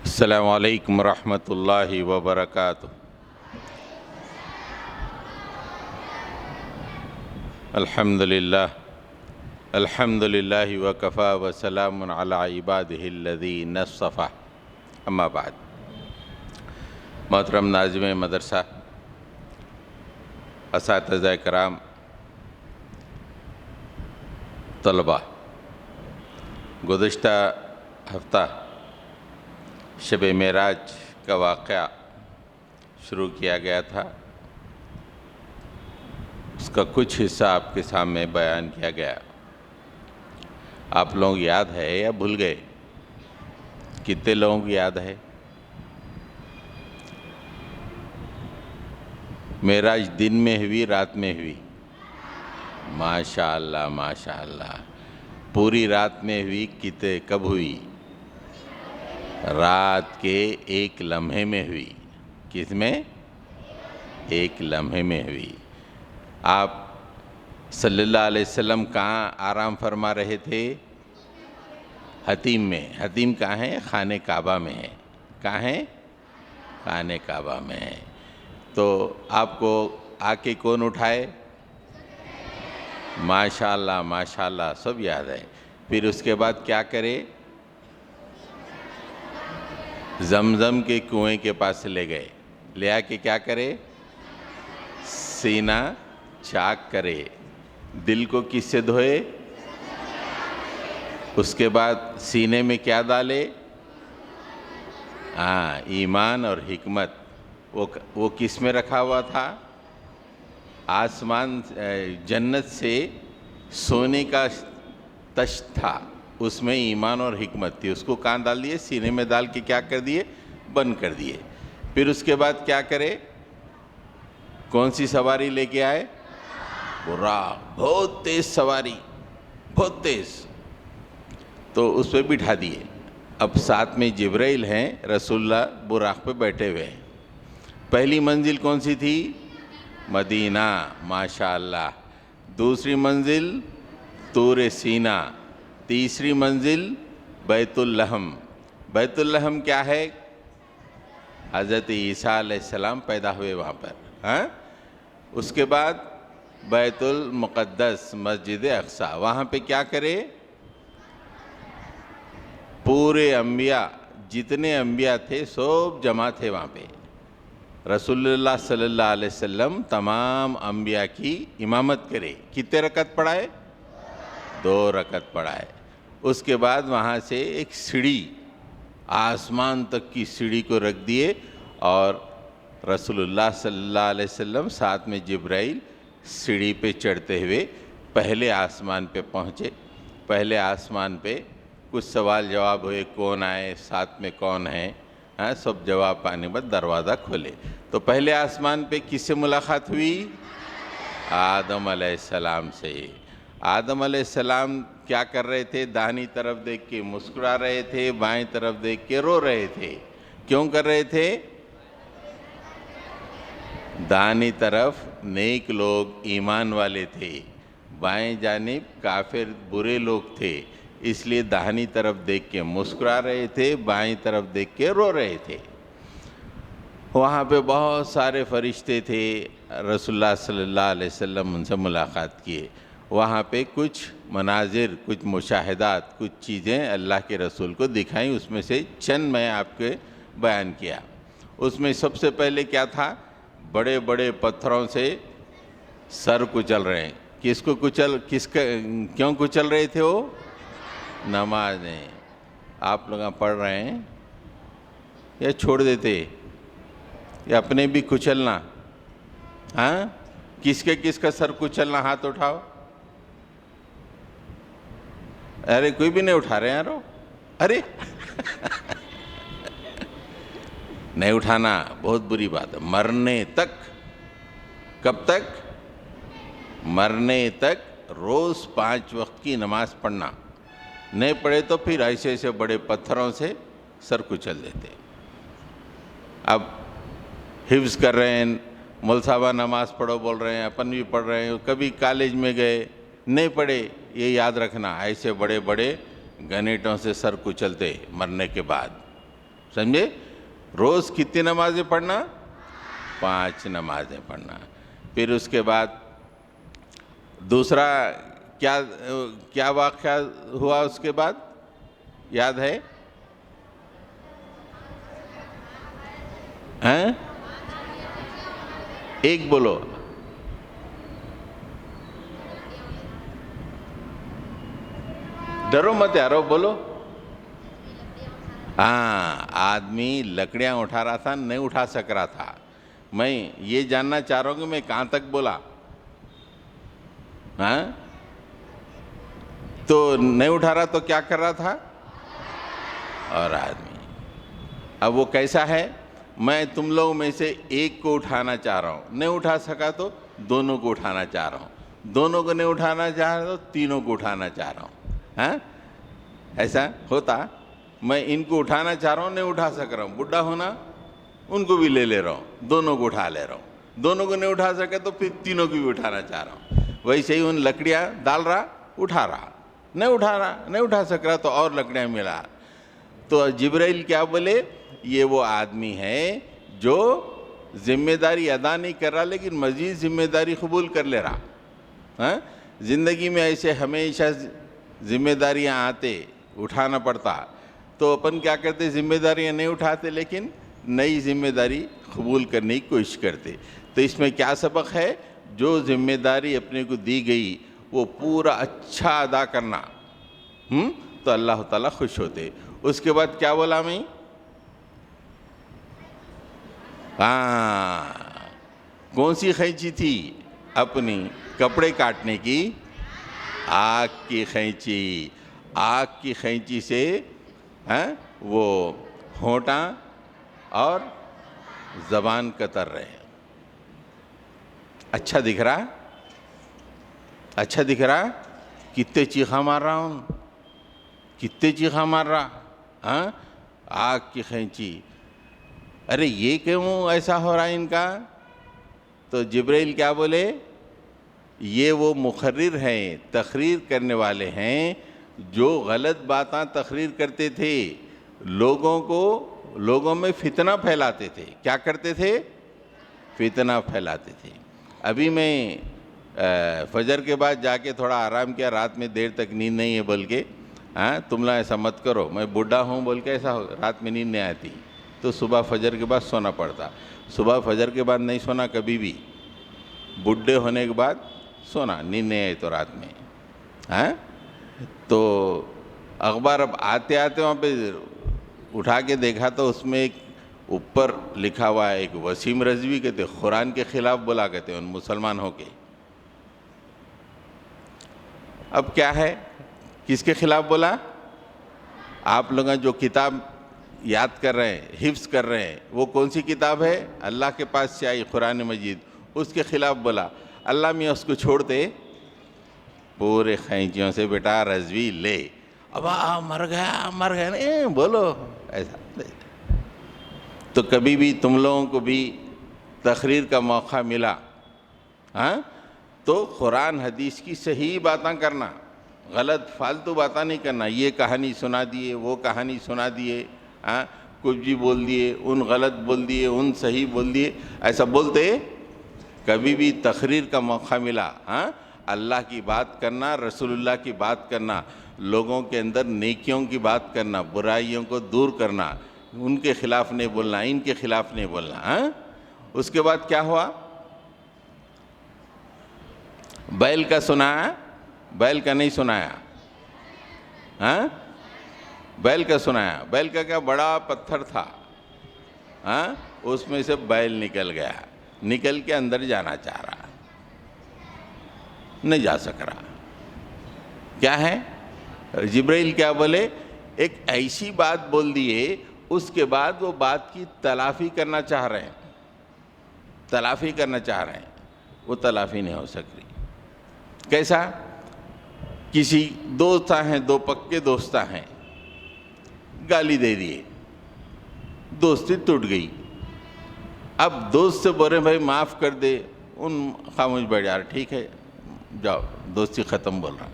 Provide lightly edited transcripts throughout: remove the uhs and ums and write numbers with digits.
السلام علیکم ورحمۃ اللہ وبرکاتہ۔ الحمد للہ وکفیٰ وسلام علی عبادہ الذین اصطفیٰ، اما بعد۔ محترم ناظم مدرسہ، اساتذہ کرام، طلبہ، گزشتہ ہفتہ شب معراج کا واقعہ شروع کیا گیا تھا۔ اس کا کچھ حصہ آپ کے سامنے بیان کیا گیا۔ آپ لوگ یاد ہے یا بھول گئے؟ کتنے لوگوں کو یاد ہے؟ معراج دن میں ہوئی رات میں ہوئی؟ ماشاءاللہ ماشاءاللہ، پوری رات میں ہوئی۔ کب ہوئی؟ رات کے ایک لمحے میں ہوئی۔ کس میں؟ ایک لمحے میں ہوئی۔ آپ صلی اللہ علیہ وسلم کہاں آرام فرما رہے تھے؟ حتیم میں۔ حتیم کہاں ہے؟ خانہ کعبہ میں ہے۔ کہاں ہے؟ خانہ کعبہ میں ہے۔ تو آپ کو آ کے کون اٹھائے؟ ماشاءاللہ ماشاءاللہ، سب یاد ہے۔ پھر اس کے بعد کیا کرے؟ زمزم کے کنویں کے پاس لے گئے۔ لے آ کے کیا کرے؟ سینہ چاک کرے۔ دل کو کس سے دھوئے؟ اس کے بعد سینے میں کیا ڈالے؟ ایمان اور حکمت۔ وہ کس میں رکھا ہوا تھا؟ آسمان جنت سے سونے کا تشت تھا، اس میں ایمان اور حکمت تھی۔ اس کو کہاں ڈال دیے؟ سینے میں ڈال کے کیا کر دیے؟ بند کر دیے۔ پھر اس کے بعد کیا کرے؟ کون سی سواری لے کے آئے؟ براق، بہت تیز سواری، بہت تیز۔ تو اس پہ بٹھا دیے۔ اب ساتھ میں جبرائیل ہیں، رسول اللہ براق پہ بیٹھے ہوئے ہیں۔ پہلی منزل کون سی تھی؟ مدینہ، ماشاءاللہ۔ دوسری منزل طور سینا۔ تیسری منزل بیت اللحم۔ بیت اللحم کیا ہے؟ حضرت عیسیٰ علیہ السلام پیدا ہوئے وہاں پر۔ اس کے بعد بیت المقدس، مسجد اقصیٰ۔ وہاں پہ کیا کرے؟ پورے انبیاء، جتنے انبیاء تھے سب جمع تھے وہاں پہ۔ رسول اللہ صلی اللہ علیہ وسلم تمام انبیاء کی امامت کرے۔ کتنے رکعت پڑھائے؟ 2 رکعت پڑھائے۔ اس کے بعد وہاں سے ایک سیڑھی، آسمان تک کی سیڑھی کو رکھ دیے، اور رسول اللہ صلی اللہ علیہ وسلم ساتھ میں جبرائیل سیڑھی پہ چڑھتے ہوئے پہلے آسمان پہ پہنچے۔ پہلے آسمان پہ کچھ سوال جواب ہوئے، کون آئے، ساتھ میں کون ہے، سب جواب پانے بعد دروازہ کھولے۔ تو پہلے آسمان پہ کس سے ملاقات ہوئی؟ آدم علیہ السلام سے۔ آدم علیہ السلام کیا کر رہے تھے؟ داہنی طرف دیکھ کے مسکرا رہے تھے، بائیں طرف دیکھ کے رو رہے تھے۔ کیوں کر رہے تھے؟ داہنی طرف نیک لوگ ایمان والے تھے، بائیں جانب کافر برے لوگ تھے، اس لیے داہنی طرف دیکھ کے مسکرا رہے تھے، بائیں طرف دیکھ کے رو رہے تھے۔ وہاں پہ بہت سارے فرشتے تھے، رسول اللہ صلی اللہ علیہ وسلم ان سے ملاقات کیے۔ وہاں پہ کچھ مناظر، کچھ مشاہدات، کچھ چیزیں اللہ کے رسول کو دکھائیں، اس میں سے چند میں آپ کے بیان کیا۔ اس میں سب سے پہلے کیا تھا؟ بڑے بڑے پتھروں سے سر کچل رہے ہیں۔ کیوں کچل رہے تھے وہ؟ نماز نہیں۔ آپ لوگ پڑھ رہے ہیں یا چھوڑ دیتے، یا اپنے بھی کچلنا؟ کس کا سر کچلنا؟ ہاتھ اٹھاؤ۔ ارے کوئی بھی نہیں اٹھا رہے یارو۔ ارے نہیں اٹھانا، بہت بری بات ہے۔ مرنے تک۔ کب تک؟ مرنے تک روز 5 وقت کی نماز پڑھنا۔ نہیں پڑھے تو پھر ایسے ایسے بڑے پتھروں سے سر کچل دیتے۔ اب حفظ کر رہے ہیں، مول صاحبہ نماز پڑھو بول رہے ہیں، اپن بھی پڑھ رہے ہیں، کبھی کالج میں گئے نہیں پڑھے، یہ یاد رکھنا، ایسے بڑے بڑے گھنیٹوں سے سر کچلتے مرنے کے بعد، سمجھے؟ روز کتنی نمازیں پڑھنا؟ 5 نمازیں پڑھنا۔ پھر اس کے بعد دوسرا کیا واقعہ ہوا اس کے بعد یاد ہے؟ ایک بولو۔ ڈرو مت یارو، بولو۔ آدمی لکڑیاں اٹھا رہا تھا، نہیں اٹھا سک رہا تھا۔ میں یہ جاننا چاہ رہا ہوں کہ میں کہاں تک بولا؟ تو نہیں اٹھا رہا تو کیا کر رہا تھا؟ اور آدمی اب وہ کیسا ہے؟ میں تم لوگوں میں سے ایک کو اٹھانا چاہ رہا ہوں، نہیں اٹھا سکا تو دونوں کو اٹھانا چاہ رہا ہوں، دونوں کو نہیں اٹھانا چاہ رہا تو تینوں کو اٹھانا چاہ رہا ہوں۔ ایسا ہوتا؟ میں ان کو اٹھانا چاہ رہا ہوں، نہیں اٹھا سک رہا ہوں، بڈھا ہونا ان کو بھی لے لے رہا ہوں، دونوں کو اٹھا لے رہا ہوں، دونوں کو نہیں اٹھا سکا تو پھر تینوں کو بھی اٹھانا چاہ رہا ہوں۔ ویسے ہی ان لکڑیاں ڈال رہا، اٹھا رہا، نہیں اٹھا سک رہا تو اور لکڑیاں ملا۔ تو جبرائیل کیا بولے؟ یہ وہ آدمی ہے جو ذمہ داری ادا نہیں کر رہا لیکن مزید ذمہ داری قبول کر لے رہا۔ زندگی میں ایسے ہمیشہ ذمہ داریاں آتے، اٹھانا پڑتا، تو اپن کیا کرتے؟ ذمہ داریاں نہیں اٹھاتے لیکن نئی ذمہ داری قبول کرنے کی کوشش کرتے۔ تو اس میں کیا سبق ہے؟ جو ذمہ داری اپنے کو دی گئی وہ پورا اچھا ادا کرنا، تو اللہ تعالیٰ خوش ہوتے۔ اس کے بعد کیا بولا میں؟ کون سی خینچی تھی؟ اپنی کپڑے کاٹنے کی آگ کی خینچی۔ آگ کی خینچی سے وہ ہونٹاں اور زبان کتر رہے۔ اچھا دکھ رہا؟ اچھا دکھ رہا؟ کتنے چیخا مار رہا ہوں، کتنے چیخا مار رہا؟ آگ کی خینچی۔ ارے یہ کیوں ایسا ہو رہا ہے ان کا؟ تو جبرائیل کیا بولے؟ یہ وہ مقرر ہیں، تقریر کرنے والے ہیں جو غلط باتاں تقریر کرتے تھے، لوگوں میں فتنہ پھیلاتے تھے۔ کیا کرتے تھے؟ فتنہ پھیلاتے تھے۔ ابھی میں فجر کے بعد جا کے تھوڑا آرام کیا، رات میں دیر تک نیند نہیں ہے بول کے، تم لوگ ایسا مت کرو، میں بوڑھا ہوں بول کے ایسا رات میں نیند نہیں آتی تو صبح فجر کے بعد سونا پڑتا۔ صبح فجر کے بعد نہیں سونا کبھی بھی، بوڑھے ہونے کے بعد سونا، نیند نہیں آئی تو رات میں۔ تو اخبار اب آتے وہاں پہ اٹھا کے دیکھا تو اس میں ایک اوپر لکھا ہوا ہے، ایک وسیم رضوی کہتے قرآن کے خلاف بولا کہتے ان مسلمان ہو کے۔ اب کیا ہے؟ کس کے خلاف بولا؟ آپ لوگ جو کتاب یاد کر رہے ہیں، حفظ کر رہے ہیں، وہ کون سی کتاب ہے؟ اللہ کے پاس سے آئی قرآن مجید، اس کے خلاف بولا۔ اللہ میں اس کو چھوڑتے پورے خینچیوں سے، بیٹا رضوی لے، اب مر گیا نہیں بولو ایسا۔ تو کبھی بھی تم لوگوں کو بھی تقریر کا موقع ملا تو قرآن حدیث کی صحیح باتیں کرنا، غلط فالتو باتیں نہیں کرنا۔ یہ کہانی سنا دیے، وہ کہانی سنا دیے، کچھ بھی بول دیے، ان غلط بول دیے، ان صحیح بول دیے، ایسا بولتے۔ کبھی بھی تقریر کا موقع ملا، اللہ کی بات کرنا، رسول اللہ کی بات کرنا، لوگوں کے اندر نیکیوں کی بات کرنا، برائیوں کو دور کرنا، ان کے خلاف نہیں بولنا، ان کے خلاف نہیں بولنا۔ اس کے بعد کیا ہوا؟ بیل کا سنایا، بیل کا نہیں سنایا، بیل کا سنایا۔ بیل کا کیا بڑا پتھر تھا، اس میں سے بیل نکل گیا، نکل کے اندر جانا چاہ رہا، نہیں جا سک رہا۔ کیا ہے؟ جبرائیل کیا بولے؟ ایک ایسی بات بول دیے، اس کے بعد وہ بات کی تلافی کرنا چاہ رہے ہیں، تلافی کرنا چاہ رہے ہیں، وہ تلافی نہیں ہو سک رہی۔ کیسا؟ کسی دوست ہیں، دو پکے دوست ہیں، گالی دے دیے، دوستی ٹوٹ گئی۔ اب دوست سے بولے بھائی معاف کر دے، ان خاموش بیٹھ جا رہا، ٹھیک ہے جاؤ، دوستی ختم بول رہا۔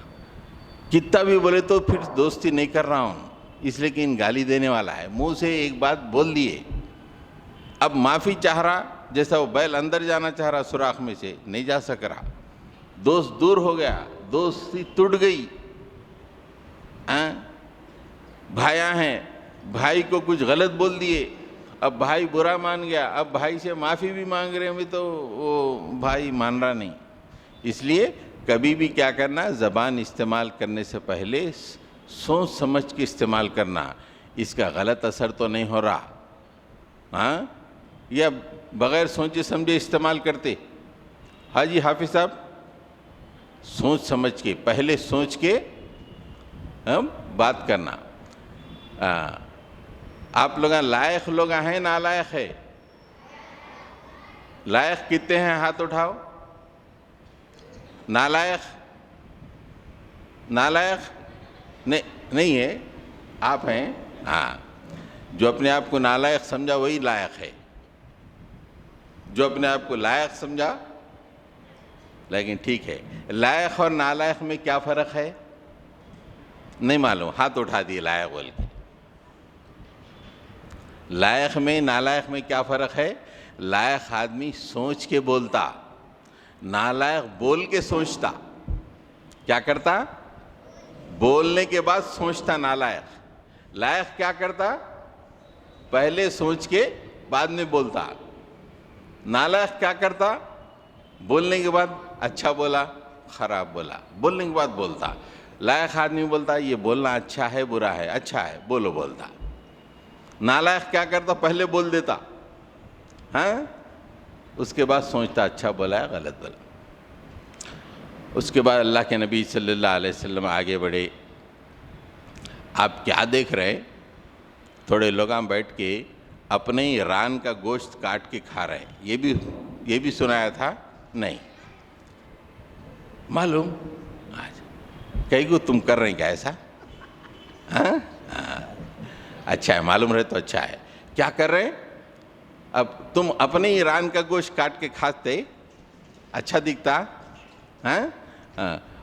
کتنا بھی بولے تو پھر دوستی نہیں کر رہا ہوں اس لیے کہ ان گالی دینے والا ہے، منہ سے ایک بات بول دیے، اب معافی چاہ رہا، جیسا وہ بیل اندر جانا چاہ رہا سوراخ میں سے نہیں جا سک رہا، دوست دور ہو گیا، دوستی ٹوٹ گئی، بھائیاں ہیں، بھائی کو کچھ غلط بول دیے، اب بھائی برا مان گیا، اب بھائی سے معافی بھی مانگ رہے ہیں تو وہ بھائی مان رہا نہیں۔ اس لیے کبھی بھی کیا کرنا، زبان استعمال کرنے سے پہلے سوچ سمجھ کے استعمال کرنا، اس کا غلط اثر تو نہیں ہو رہا، یا بغیر سوچے سمجھے استعمال کرتے۔ ہاں جی حافظ صاحب، سوچ سمجھ کے، پہلے سوچ کے بات کرنا۔ آپ لوگ لائق لوگ ہیں نالائق ہے؟ لائق کتنے ہیں ہاتھ اٹھاؤ؟ نالائق؟ نالائق نہیں ہے، آپ ہیں؟ ہاں، جو اپنے آپ کو نالائق سمجھا وہی لائق ہے، جو اپنے آپ کو لائق سمجھا۔ لیکن ٹھیک ہے، لائق اور نالائق میں کیا فرق ہے؟ نہیں معلوم، ہاتھ اٹھا دیے لائق بول کے۔ لائق میں نالائق میں کیا فرق ہے؟ لائق آدمی سوچ کے بولتا، نالائق بول کے سوچتا۔ کیا کرتا؟ بولنے کے بعد سوچتا نالائق۔ لائق کیا کرتا؟ پہلے سوچ کے بعد میں بولتا۔ نالائق کیا کرتا؟ بولنے کے بعد اچھا بولا خراب بولا، بولنے کے بعد بولتا۔ لائق آدمی بولتا یہ بولنا اچھا ہے برا ہے، اچھا ہے بولو بولتا۔ نالائق کیا کرتا؟ پہلے بول دیتا، اس کے بعد سوچتا اچھا بولا ہے غلط بولا۔ اس کے بعد اللہ کے نبی صلی اللہ علیہ وسلم آگے بڑھے۔ آپ کیا دیکھ رہے؟ تھوڑے لوگاں بیٹھ کے اپنے ہی ران کا گوشت کاٹ کے کھا رہے ہیں، یہ بھی سنایا تھا؟ نہیں معلوم؟ کئی کو تم کر رہے ہیں کیا ایسا؟ اچھا ہے، معلوم رہے تو اچھا ہے۔ کیا کر رہے ہیں؟ اب تم اپنے ہی ران کا گوشت کاٹ کے کھاتے، اچھا دکھتا؟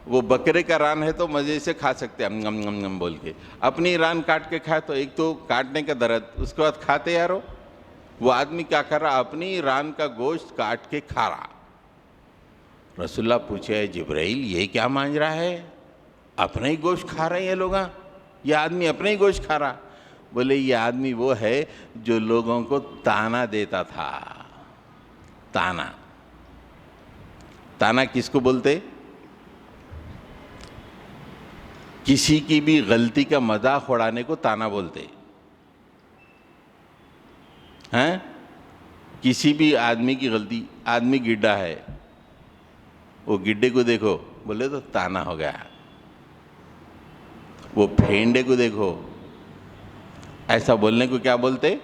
وہ بکرے کا ران ہے تو مزے سے کھا سکتے ہم بول کے، اپنی ران کاٹ کے کھائے تو ایک تو کاٹنے کا درد، اس کے بعد کھاتے یارو۔ وہ آدمی کیا کر رہا؟ اپنی ران کا گوشت کاٹ کے کھا رہا۔ رسول اللہ پوچھے جبرائیل یہ کیا مانج رہا ہے؟ اپنے ہی گوشت کھا رہے ہیں یہ لوگ، یہ آدمی اپنے ہی گوشت کھا رہا۔ بولے یہ آدمی وہ ہے جو لوگوں کو تانا دیتا تھا۔ تانا، تانا کس کو بولتے؟ کسی کی بھی غلطی کا مذاق اڑانے کو تانا بولتے ہیں۔ کسی بھی آدمی کی غلطی، آدمی گڈھا ہے، وہ گڈھے کو دیکھو بولے تو تانا ہو گیا، وہ پھینڈے کو دیکھو، ایسا بولنے کو کیا بولتے؟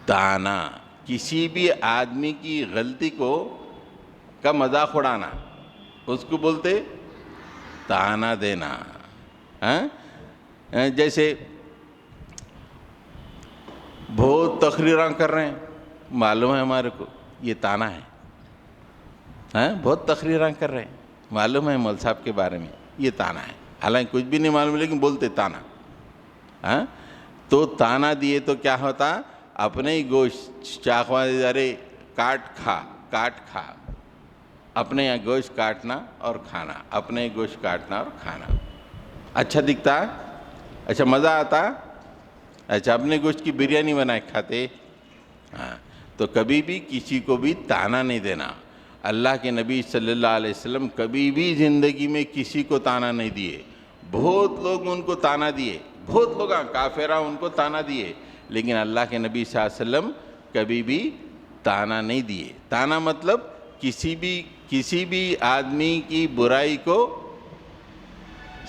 تانا۔ کسی بھی آدمی کی غلطی کا مذاق اڑانا اس کو بولتے تانا دینا۔ جیسے بہت تقریراں کر رہے ہیں، معلوم ہے ہمارے کو یہ تانا ہے، بہت تقریراں کر رہے ہیں، معلوم ہے مول صاحب کے بارے میں یہ تانا ہے، حالانکہ کچھ بھی نہیں معلوم لیکن بولتے تانا۔ تو تانا دیے تو کیا ہوتا؟ اپنے ہی گوشت چاقوا ارے کاٹ کھا، اپنے یہاں گوشت کاٹنا اور کھانا، اپنے گوشت کاٹنا اور کھانا۔ اچھا دکھتا؟ اچھا مزہ آتا؟ اچھا اپنے گوشت کی بریانی بنا کے کھاتے؟ تو کبھی بھی کسی کو بھی تانا نہیں دینا۔ اللہ کے نبی صلی اللہ علیہ وسلم کبھی بھی زندگی میں کسی کو تانا نہیں دیے۔ بہت لوگ ان کو تانا دیے، بہت لوگ کافرہ ان کو تانا دیے، لیکن اللہ کے نبی صلی اللہ علیہ وسلم کبھی بھی تانا نہیں دیے۔ تانا مطلب کسی بھی آدمی کی برائی کو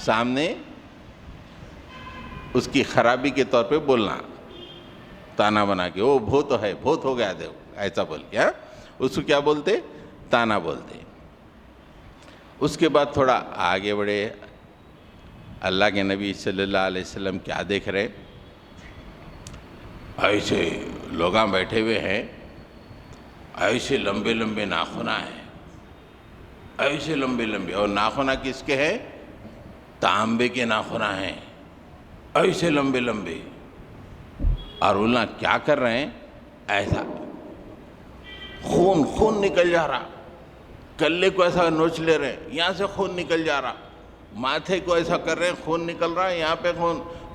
سامنے اس کی خرابی کے طور پہ بولنا، تانا بنا کے، وہ بہت ہے، بہت ہو گیا دیکھو ایسا بول کے، اس کو کیا بولتے؟ تانا بولتے۔ اس کے بعد تھوڑا آگے بڑھے، اللہ کے نبی صلی اللہ علیہ وسلم کیا دیکھ رہے؟ ایسے لوگاں بیٹھے ہوئے ہیں، ایسے لمبے لمبے ناخن ہیں، ایسے لمبے لمبے، اور ناخن کس کے ہیں؟ تانبے کے ناخن ہیں ایسے لمبے لمبے، اور بولنا کیا کر رہے ہیں، ایسا خون نکل جا رہا، کلے کو ایسا نوچ لے رہے ہیں، یہاں سے خون نکل جا رہا، ماتھے کو ایسا کر رہے ہیں، خون نکل رہا ہے، یہاں پہ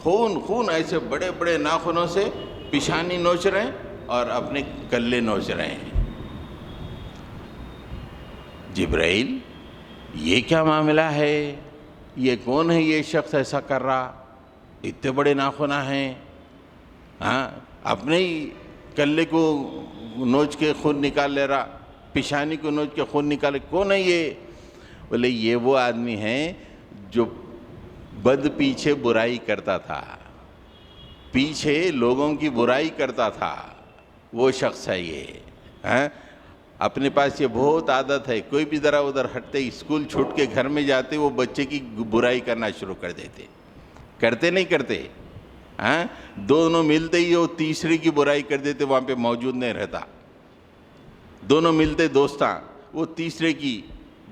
خون ایسے بڑے بڑے ناخنوں سے پیشانی نوچ رہے ہیں اور اپنے کلے نوچ رہے ہیں۔ جبرائیل یہ کیا معاملہ ہے، یہ کون ہے یہ شخص ایسا کر رہا، اتنے بڑے ناخن ہیں، اپنے ہی کلے کو نوچ کے خون نکال لے رہا، پیشانی کو نوچ کے خون نکالے، کون ہے یہ؟ بولے یہ وہ آدمی ہے جو بد پیچھے برائی کرتا تھا، پیچھے لوگوں کی برائی کرتا تھا، وہ شخص ہے یہ۔ اپنے پاس یہ بہت عادت ہے، کوئی بھی ذرا ادھر ہٹتے، اسکول چھوٹ کے گھر میں جاتے وہ بچے کی برائی کرنا شروع کر دیتے، کرتے نہیں کرتے؟ دونوں ملتے ہی وہ تیسرے کی برائی کر دیتے، وہاں پہ موجود نہیں رہتا، دونوں ملتے دوستاں، وہ تیسرے کی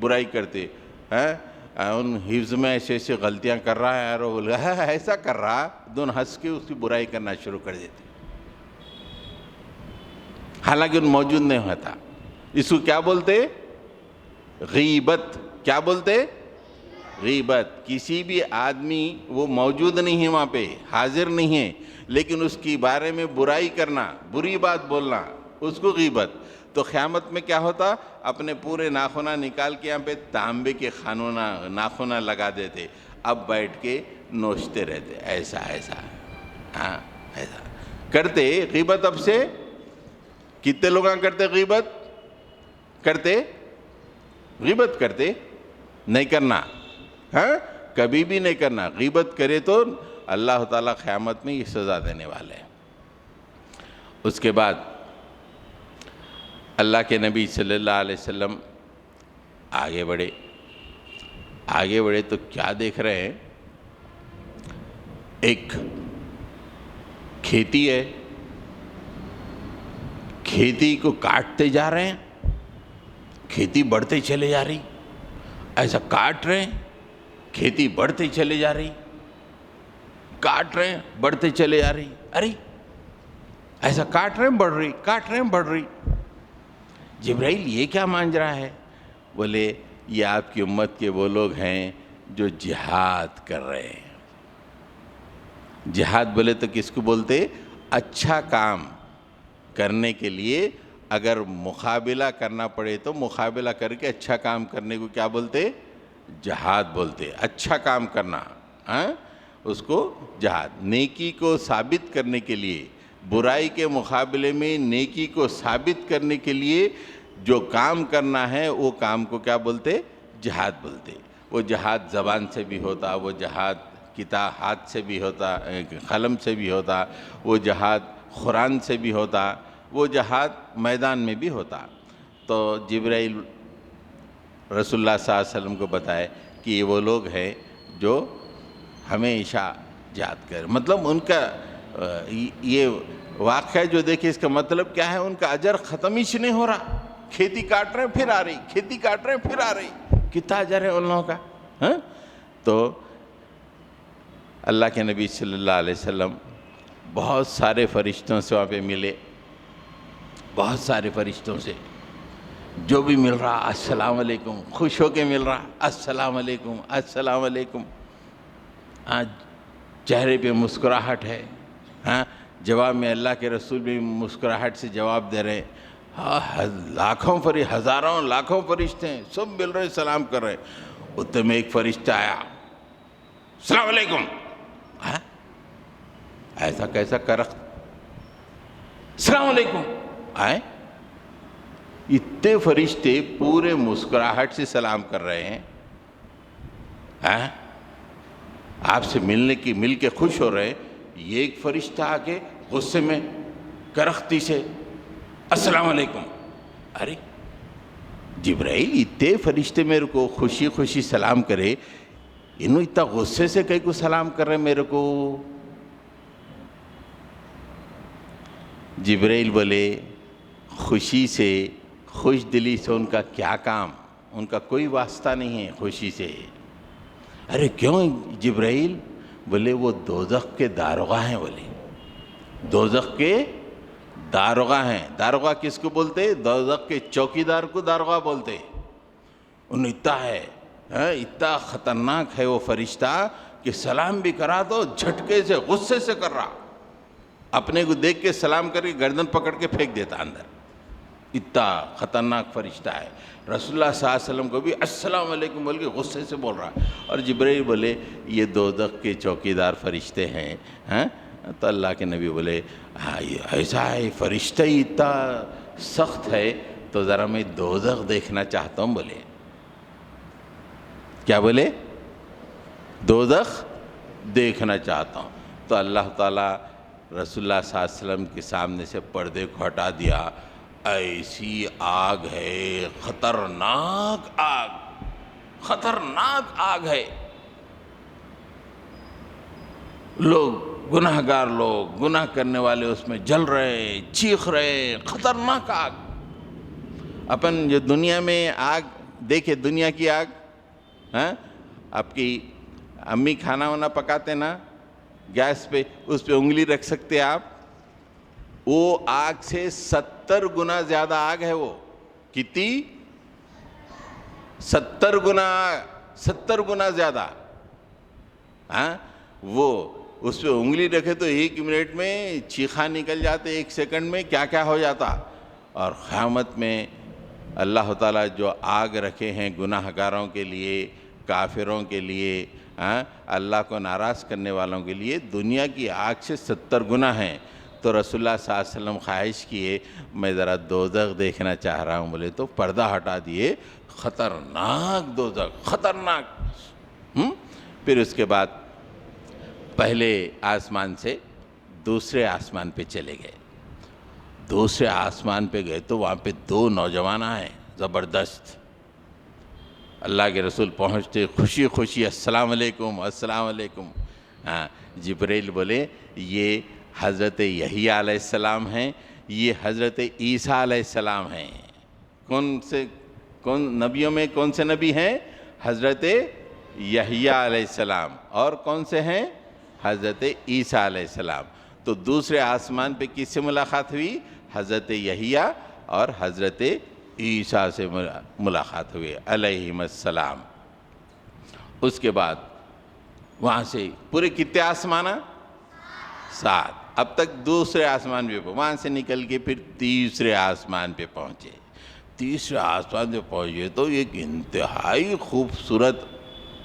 برائی کرتے، ان حفظ میں ایسے ایسے غلطیاں کر رہا ہے، اور وہ بولے ایسا کر رہا، دونوں ہنس کے اس کی برائی کرنا شروع کر دیتے، حالانکہ ان موجود نہیں ہوتا۔ اس کو کیا بولتے؟ غیبت۔ کیا بولتے؟ غیبت۔ کسی بھی آدمی وہ موجود نہیں ہے، وہاں پہ حاضر نہیں ہے، لیکن اس کی بارے میں برائی کرنا، بری بات بولنا، اس کو غیبت۔ تو قیامت میں کیا ہوتا؟ اپنے پورے ناخنہ نکال کے یہاں پہ تانبے کے ناخنہ لگا دیتے، اب بیٹھ کے نوچتے رہتے، ایسا ایسا کرتے غیبت۔ اب سے کتنے لوگ کرتے غیبت؟ غیبت کرتے نہیں کرنا، کبھی بھی نہیں کرنا۔ غیبت کرے تو اللہ تعالیٰ قیامت میں یہ سزا دینے والے ہیں۔ اس کے بعد اللہ کے نبی صلی اللہ علیہ وسلم آگے بڑھے تو کیا دیکھ رہے ہیں؟ ایک کھیتی ہے، کھیتی کو کاٹتے جا رہے ہیں، کھیتی بڑھتے چلے جا رہی، ایسا کاٹ رہے ہیں، کھیتی بڑھتے چلے جا رہی، کاٹ رہے ہیں بڑھتے چلے جا رہی، ارے ایسا کاٹ رہے ہیں بڑھ رہی، کاٹ رہے ہیں بڑھ رہی۔ جبرائیل یہ کیا مانجرا ہے؟ بولے یہ آپ کی امت کے وہ لوگ ہیں جو جہاد کر رہے ہیں۔ جہاد بولے تو کس کو بولتے؟ اچھا کام کرنے کے لیے اگر مقابلہ کرنا پڑے تو مقابلہ کر کے اچھا کام کرنے کو کیا بولتے؟ جہاد بولتے۔ اچھا کام کرنا، اس کو جہاد۔ نیکی کو ثابت کرنے کے لیے، برائی کے مقابلے میں نیکی کو ثابت کرنے کے لیے جو کام کرنا ہے وہ کام کو کیا بولتے؟ جہاد بولتے۔ وہ جہاد زبان سے بھی ہوتا، وہ جہاد کتاب ہاتھ سے بھی ہوتا، قلم سے بھی ہوتا، وہ جہاد قرآن سے بھی ہوتا، وہ جہاد میدان میں بھی ہوتا۔ تو جبرائیل رسول اللہ صلی اللہ علیہ وسلم کو بتائے کہ یہ وہ لوگ ہیں جو ہمیشہ جہاد کر، مطلب ان کا یہ واقعہ جو دیکھیں اس کا مطلب کیا ہے؟ ان کا اجر ختم ہی نہیں ہو رہا، کھیتی کاٹ رہے ہیں پھر آ رہی، کھیتی کاٹ رہے ہیں پھر آ رہی، کتنا اجر ہے ان لوگوں کا۔ تو اللہ کے نبی صلی اللہ علیہ وسلم بہت سارے فرشتوں سے وہاں پہ ملے، بہت سارے فرشتوں سے، جو بھی مل رہا السلام علیکم، خوش ہو کے مل رہا السلام علیکم السلام علیکم، چہرے پہ مسکراہٹ ہے، جواب میں اللہ کے رسول بھی مسکراہٹ سے جواب دے رہے ہیں، لاکھوں ہزاروں لاکھوں فرشتے ہیں، سب مل رہے سلام کر رہے ہیں۔ اتنے میں ایک فرشتہ آیا، السلام علیکم، ایسا کیسا کرخت، السلام علیکم آئے؟ اتنے فرشتے پورے مسکراہٹ سے سلام کر رہے ہیں، آپ سے مل کے خوش ہو رہے ہیں، یہ ایک فرشتہ آ کے غصے میں کرختی سے السلام علیکم۔ ارے جبرائیل اتنے فرشتے میرے کو خوشی خوشی سلام کرے، انہوں اتنا غصے سے کہیں کو سلام کر رہے میرے کو؟ جبرائیل بولے خوشی سے، خوش دلی سے ان کا کیا کام، ان کا کوئی واسطہ نہیں ہے خوشی سے، ارے کیوں جبرائیل؟ بولے وہ دوزخ کے داروغہ ہیں، بولے دوزخ کے داروغہ ہیں۔ داروغہ کس کو بولتے؟ دوزخ کے چوکیدار کو داروغہ بولتے۔ انہیں اتنا ہے، اتنا خطرناک ہے وہ فرشتہ کہ سلام بھی کرا تو جھٹکے سے غصے سے کر رہا، اپنے کو دیکھ کے سلام کر کے گردن پکڑ کے پھینک دیتا اندر، اتنا خطرناک فرشتہ ہے۔ رسول اللہ صلی اللہ علیہ وسلم کو بھی السلام علیکم بول کے غصے سے بول رہا، اور جبرائیل بولے یہ دوزخ کے چوکیدار فرشتے ہیں۔ تو اللہ کے نبی بولے ہاں یہ ایسا ہے، فرشتہ ہی اتنا سخت ہے تو ذرا میں دوزخ دیکھنا چاہتا ہوں۔ بولے کیا بولے؟ دوزخ دیکھنا چاہتا ہوں۔ تو اللہ تعالیٰ رسول اللہ صلی اللہ علیہ وسلم کے سامنے سے پردے کو ہٹا دیا۔ ایسی آگ ہے، خطرناک آگ، خطرناک آگ ہے۔ لوگ گناہ گار لوگ، گناہ کرنے والے اس میں جل رہے، چیخ رہے، خطرناک آگ۔ اپن جو دنیا میں آگ دیکھے، دنیا کی آگ، آپ کی امی کھانا وانا پکاتے نا گیس پہ، اس پہ انگلی رکھ سکتے آپ، وہ آگ سے 70 گنا زیادہ آگ ہے۔ وہ کتنی؟ 70 گنا زیادہ۔ وہ اس پہ انگلی رکھے تو 1 منٹ میں چیخا نکل جاتے، 1 سیکنڈ میں کیا کیا ہو جاتا۔ اور قیامت میں اللہ تعالیٰ جو آگ رکھے ہیں گناہ گاروں کے لیے، کافروں کے لیے، اللہ کو ناراض کرنے والوں کے لیے، دنیا کی آگ سے 70 گنا ہیں۔ تو رسول اللہ صلی اللہ علیہ وسلم خواہش کیے میں ذرا دوزخ دیکھنا چاہ رہا ہوں، بولے تو پردہ ہٹا دیے۔ خطرناک دوزخ، خطرناک۔ پھر اس کے بعد پہلے آسمان سے دوسرے آسمان پہ چلے گئے۔ دوسرے آسمان پہ گئے تو وہاں پہ 2 نوجوان آئے زبردست۔ اللہ کے رسول پہنچتے خوشی خوشی السلام علیکم السلام علیکم۔ جبرائیل بولے یہ حضرت یحییٰ علیہ السلام ہیں، یہ حضرت عیسیٰ علیہ السلام ہیں۔ کون نبیوں میں کون سے نبی ہیں؟ حضرت یحییٰ علیہ السلام۔ اور کون سے ہیں؟ حضرت عیسیٰ علیہ السلام۔ تو دوسرے آسمان پہ کس سے ملاقات ہوئی؟ حضرت یحییٰ اور حضرت عیسیٰ سے ملاقات ہوئی علیہم السلام۔ اس کے بعد وہاں سے پورے کتنے آسمان؟ 7۔ اب تک دوسرے آسمان پہ، وہاں سے نکل کے پھر تیسرے آسمان پہ پہنچے۔ تیسرے آسمان پہ پہنچے تو ایک انتہائی خوبصورت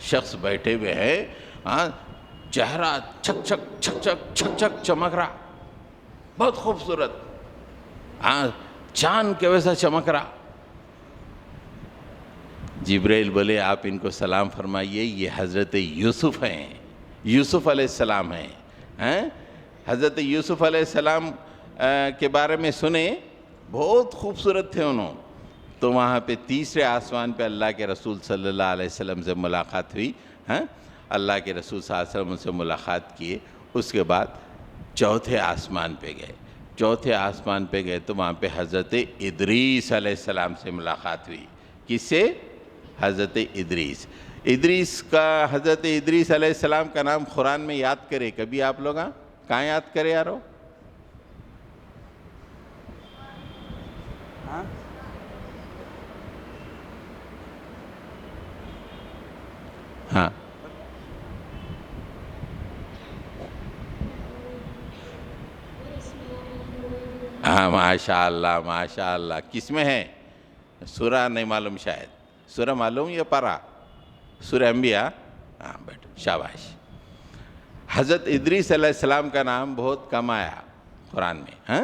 شخص بیٹھے ہوئے ہیں، چہرہ چھک چھک چھک چھک چھک چھک چمک رہا، بہت خوبصورت، چاند کے ویسا چمک رہا۔ جبرائیل بولے آپ ان کو سلام فرمائیے، یہ حضرت یوسف ہیں، یوسف علیہ السلام ہیں۔ حضرت یوسف علیہ السلام کے بارے میں سنیں، بہت خوبصورت تھے انہوں۔ تو وہاں پہ تیسرے آسمان پہ اللہ کے رسول صلی اللہ علیہ وسلم سے ملاقات ہوئی۔ اللہ کے رسول صلی اللہ علیہ وسلم سے ملاقات کیے۔ اس کے بعد چوتھے آسمان پہ گئے۔ چوتھے آسمان پہ گئے تو وہاں پہ حضرت ادریس علیہ السلام سے ملاقات ہوئی۔ کس سے؟ حضرت ادریس۔ حضرت ادریس علیہ السلام کا نام قرآن میں یاد کرے کبھی آپ لوگ؟ کہاں یاد کرے یارو؟ ہاں ماشاء اللہ ماشاء اللہ۔ کس میں ہے؟ سورہ نہیں معلوم، شاید سورہ معلوم یا پارا؟ سورہ انبیاء۔ بیٹھو، شاباش۔ حضرت ادریس علیہ السلام کا نام بہت کم آیا قرآن میں۔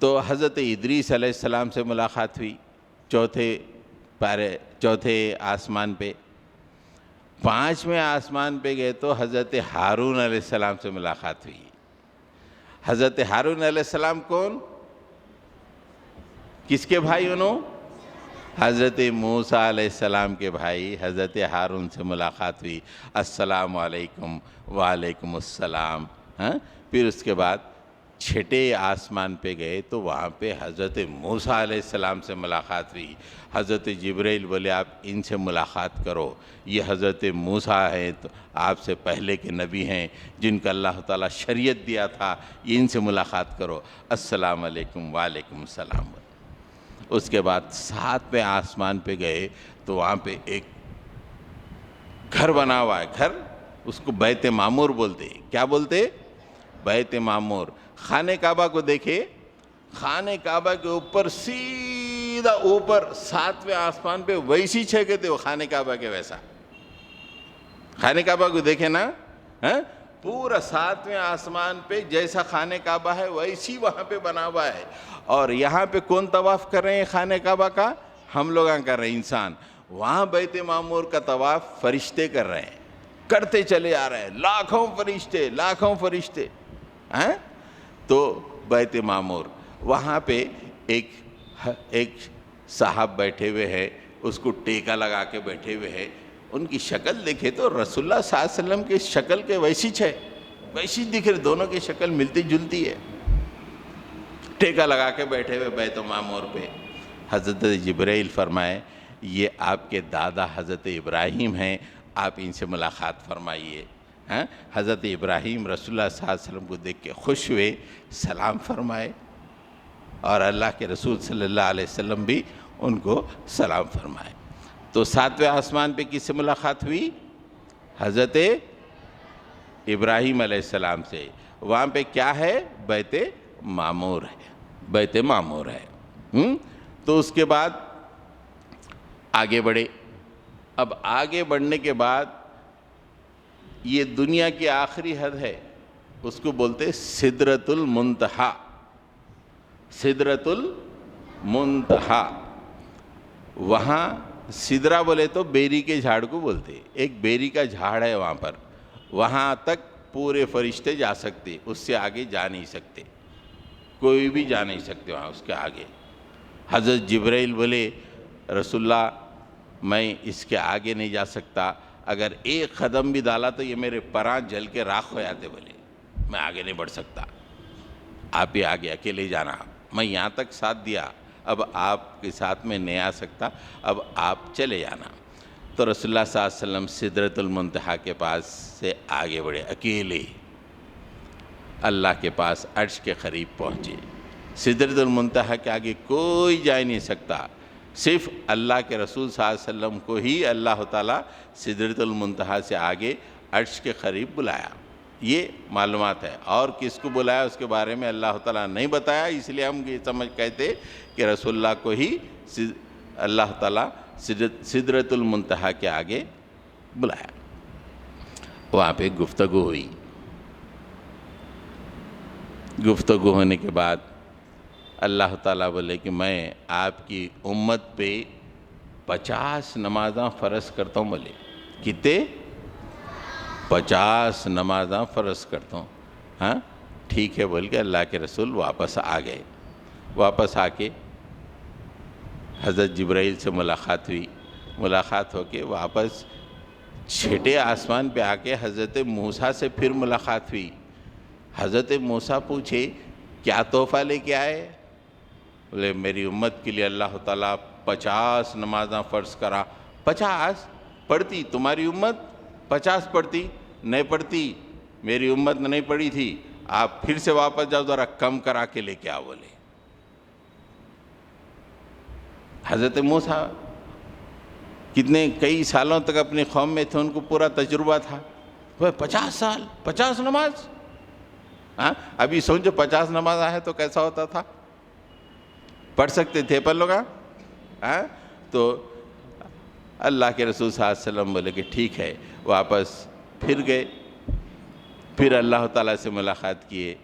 تو حضرت ادریس علیہ السلام سے ملاقات ہوئی چوتھے آسمان پہ۔ 5ویں آسمان پہ گئے تو حضرت ہارون علیہ السلام سے ملاقات ہوئی۔ حضرت ہارون علیہ السلام کون؟ کس کے بھائی انہوں؟ حضرت موسیٰ علیہ السلام کے بھائی حضرت ہارون سے ملاقات ہوئی۔ السلام علیکم، وعلیکم السلام۔ پھر اس کے بعد چھٹے آسمان پہ گئے تو وہاں پہ حضرت موسیٰ علیہ السلام سے ملاقات ہوئی. حضرت جبرائیل بولے آپ ان سے ملاقات کرو، یہ حضرت موسیٰ ہیں، تو آپ سے پہلے کے نبی ہیں جن کا اللہ تعالیٰ شریعت دیا تھا، یہ ان سے ملاقات کرو. السلام علیکم. وعلیکم السلام. اس کے بعد 7ویں آسمان پہ گئے تو وہاں پہ ایک گھر بنا ہوا ہے. گھر اس کو بیت معمور بولتے. کیا بولتے؟ بیت معمور. خانہ کعبہ کو دیکھے، خانہ کعبہ کے اوپر سیدھا اوپر 7ویں آسمان پہ ویسی چھکے تھے وہ خانہ کعبہ کے ویسا. خانہ کعبہ کو دیکھے نا، پورا 7ویں آسمان پہ جیسا خانہ کعبہ ہے ویسی وہاں پہ بنا ہوا ہے. اور یہاں پہ کون طواف کر رہے ہیں خانہ کعبہ کا؟ ہم لوگ کر رہے ہیں، انسان. وہاں بیت معمور کا طواف فرشتے کر رہے ہیں، کرتے چلے آ رہے ہیں، لاکھوں فرشتے، لاکھوں فرشتے. تو بیت معمور وہاں پہ ایک صاحب بیٹھے ہوئے ہیں، اس کو ٹیکا لگا کے بیٹھے ہوئے ہیں. ان کی شکل دیکھے تو رسول اللہ صلی اللہ علیہ وسلم کی شکل کے ویسی ہے، ویسی دکھ رہی، دونوں کی شکل ملتی جلتی ہے. ٹیکا لگا کے بیٹھے ہوئے بیت معمور پہ. حضرت جبرائیل فرمائے یہ آپ کے دادا حضرت ابراہیم ہیں، آپ ان سے ملاقات فرمائیے. حضرت ابراہیم رسول اللہ صلی اللہ علیہ وسلم کو دیکھ کے خوش ہوئے، سلام فرمائے، اور اللہ کے رسول صلی اللہ علیہ وسلم بھی ان کو سلام فرمائے. تو 7ویں آسمان پہ کس سے ملاقات ہوئی؟ حضرت ابراہیم علیہ السلام سے. وہاں پہ کیا ہے؟ بیت معمور ہے، بیت معمور ہے. تو اس کے بعد آگے بڑھے. اب آگے بڑھنے کے بعد یہ دنیا کی آخری حد ہے، اس کو بولتے سدرۃ المنتہا. سدرۃ المنتہا. وہاں سدرہ بولے تو بیری کے جھاڑ کو بولتے. ایک بیری کا جھاڑ ہے وہاں پر، وہاں تک پورے فرشتے جا سکتے، اس سے آگے جا نہیں سکتے، کوئی بھی جا نہیں سکتے وہاں اس کے آگے. حضرت جبرائیل بولے رسول اللہ میں اس کے آگے نہیں جا سکتا، اگر ایک قدم بھی ڈالا تو یہ میرے پران جل کے راکھ ہو جاتے. بولے میں آگے نہیں بڑھ سکتا، آپ ہی آگے اکیلے جانا. میں یہاں تک ساتھ دیا، اب آپ کے ساتھ میں نہیں آ سکتا، اب آپ چلے جانا. تو رسول اللہ صلی اللہ علیہ وسلم سدرۃ المنتہا کے پاس سے آگے بڑھے، اکیلے اللہ کے پاس عرش کے قریب پہنچے. سدرۃ المنتہا کے آگے کوئی جا نہیں سکتا، صرف اللہ کے رسول صلی اللہ علیہ وسلم کو ہی اللہ تعالیٰ سدرۃ المنتہا سے آگے عرش کے قریب بلایا. یہ معلومات ہے، اور کس کو بلایا اس کے بارے میں اللہ تعالیٰ نہیں بتایا، اس لیے ہم یہ سمجھ کہتے کہ رسول اللہ کو ہی اللہ تعالیٰ سدرۃ المنتہا کے آگے بلایا. وہاں پہ گفتگو ہوئی. گفتگو ہونے کے بعد اللہ تعالیٰ بولے کہ میں آپ کی امت پہ 50 نمازاں فرض کرتا ہوں. بولے کتنے؟ 50 نمازاں فرض کرتا ہوں. ہاں ٹھیک ہے بول کے اللہ کے رسول واپس آ گئے. واپس آ کے حضرت جبرائیل سے ملاقات ہوئی. ملاقات ہو کے واپس 6ٹے آسمان پہ آ کے حضرت موسیٰ سے پھر ملاقات ہوئی. حضرت موسیٰ پوچھے کیا تحفہ لے کے آئے؟ بولے میری امت کے لیے اللہ تعالیٰ 50 نمازاں فرض کرا. 50 پڑھتی تمہاری امت؟ 50 پڑھتی؟ نہیں پڑھتی، میری امت نہیں پڑھی تھی، آپ پھر سے واپس جاؤ، ذرا کم کرا کے لے کے آؤ. بولے حضرت موسیٰ کئی سالوں تک اپنی قوم میں تھے، ان کو پورا تجربہ تھا. 50 سال 50 نماز. ابھی سوچو 50 نماز آئے تو کیسا ہوتا تھا؟ پڑھ سکتے تھے پر لوگ؟ تو اللہ کے رسول صلی اللہ علیہ وسلم بولے کہ ٹھیک ہے. واپس پھر گئے، پھر اللہ تعالیٰ سے ملاقات کیے.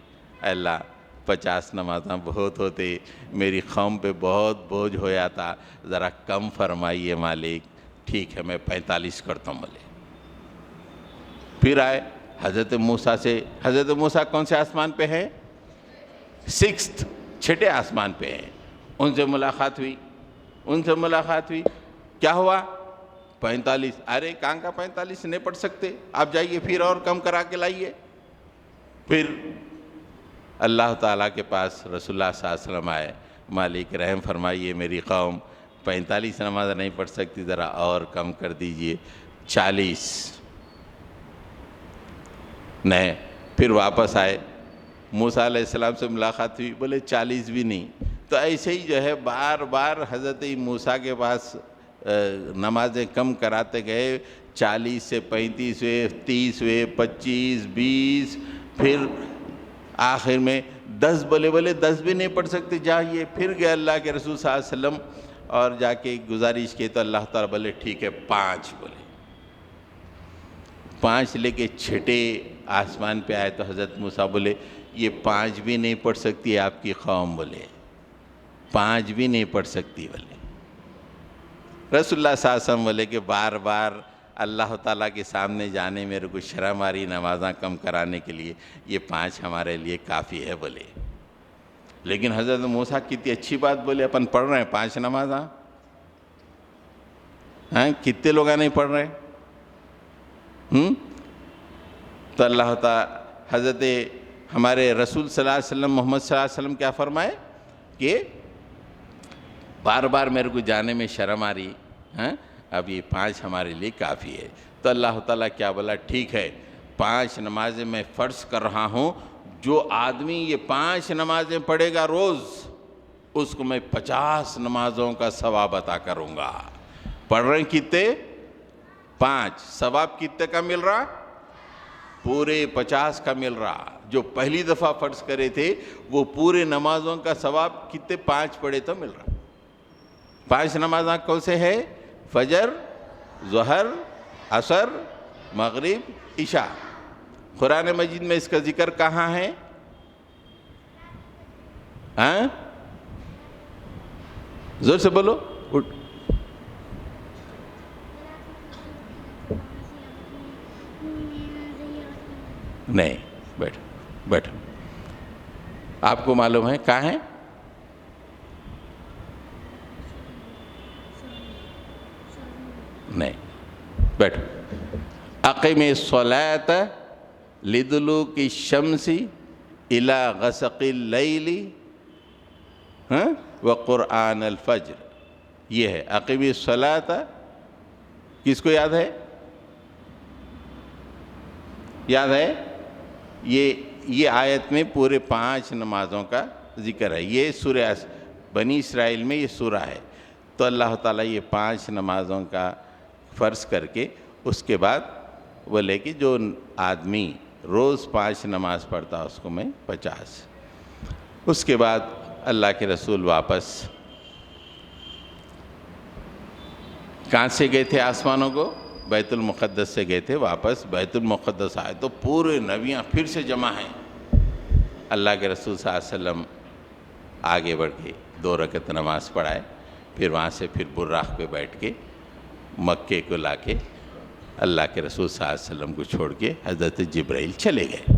اللہ 50 نمازاں بہت ہوتے، میری قوم پہ بہت بوجھ ہو جاتا، ذرا کم فرمائیے مالک. ٹھیک ہے میں 45 کرتا ہوں. بولے پھر آئے حضرت موسیٰ سے. حضرت موسیٰ کون سے آسمان پہ ہے؟ 6ٹے آسمان پہ ہیں. ان سے ملاقات ہوئی. ان سے ملاقات ہوئی. کیا ہوا؟ 45. ارے کہاں کا 45 نہیں پڑھ سکتے، آپ جائیے پھر اور کم کرا کے لائیے. پھر اللہ تعالیٰ کے پاس رسول اللہ صلی اللہ علیہ وسلم آئے، مالک رحم فرمائیے میری قوم 45 نماز نہیں پڑھ سکتی، ذرا اور کم کر دیجئے 40 نہیں۔ پھر واپس آئے، موسیٰ علیہ السلام سے ملاقات ہوئی، بولے 40 بھی نہیں۔ تو ایسے ہی جو ہے بار بار حضرت موسیٰ کے پاس نمازیں کم کراتے گئے، 40 سے 35 ہوئے، 30 ہوئے، 25، 20، پھر آخر میں 10 بولے 10 بھی نہیں پڑھ سکتے جائیے۔ پھر گئے اللہ کے رسول صلی اللہ علیہ وسلم اور جا کے گزارش کی تو اللہ تعالیٰ بولے ٹھیک ہے 5 بولے۔ 5 لے کے چھٹے آسمان پہ آئے تو حضرت موسیٰ بولے یہ 5 بھی نہیں پڑھ سکتی آپ کی قوم، بولے 5 بھی نہیں پڑھ سکتی بولے۔ رسول اللہ صلی اللہ علیہ وسلم بولے کہ بار بار اللہ تعالیٰ کے سامنے جانے میرے کو شرم آ رہی نمازاں کم کرانے کے لیے، یہ 5 ہمارے لیے کافی ہے بولے۔ لیکن حضرت موسیٰ کتنی اچھی بات بولے، اپن پڑھ رہے ہیں 5 نمازاں، کتنے لوگ نہیں پڑھ رہے؟ تو اللہ تعالیٰ حضرت ہمارے رسول صلی اللہ علیہ وسلم محمد صلی اللہ علیہ وسلم کیا فرمائے کہ بار بار میرے کو جانے میں شرم آ رہی، اب یہ 5 ہمارے لیے کافی ہے۔ تو اللہ تعالیٰ کیا بولا، ٹھیک ہے 5 نمازیں میں فرض کر رہا ہوں، جو آدمی یہ 5 نمازیں پڑھے گا روز، اس کو میں 50 نمازوں کا ثواب عطا کروں گا۔ پڑھ رہے ہیں کتنے؟ 5، ثواب کتنے کا مل رہا؟ پورے 50 کا مل رہا۔ جو پہلی دفعہ فرض کرے تھے وہ پورے نمازوں کا ثواب کتنے 5 پڑھے تو مل رہا۔ 5 نمازاں کون سے ہے؟ فجر، ظہر، عصر، مغرب، عشاء۔ قرآن مجید میں اس کا ذکر کہاں ہے؟ زور سے بولو۔ نہیں، بیٹھو آپ کو معلوم ہے کہاں ہے؟ نہیں، بیٹھو۔ اقیم الصلاۃ لدلوک الشمس الی غسق اللیل وقرآن الفجر، یہ ہے اقیم الصلاۃ۔ کس کو یاد ہے؟ یاد ہے؟ یہ آیت میں پورے 5 نمازوں کا ذکر ہے۔ یہ سورہ بنی اسرائیل میں یہ سورہ ہے۔ تو اللہ تعالیٰ یہ 5 نمازوں کا فرض کر کے اس کے بعد بولے کہ جو آدمی روز 5 نماز پڑھتا اس کو میں 50۔ اس کے بعد اللہ کے رسول واپس کہاں سے گئے تھے؟ آسمانوں کو بیت المقدس سے گئے تھے، واپس بیت المقدس آئے تو پورے نبیاں پھر سے جمع ہیں۔ اللہ کے رسول صلی اللہ علیہ وسلم آگے بڑھ کے 2 رکعت نماز پڑھائے، پھر وہاں سے پھر براق پہ بیٹھ کے مکے کو لا کے اللہ کے رسول صلی اللہ علیہ وسلم کو چھوڑ کے حضرت جبرائیل چلے گئے۔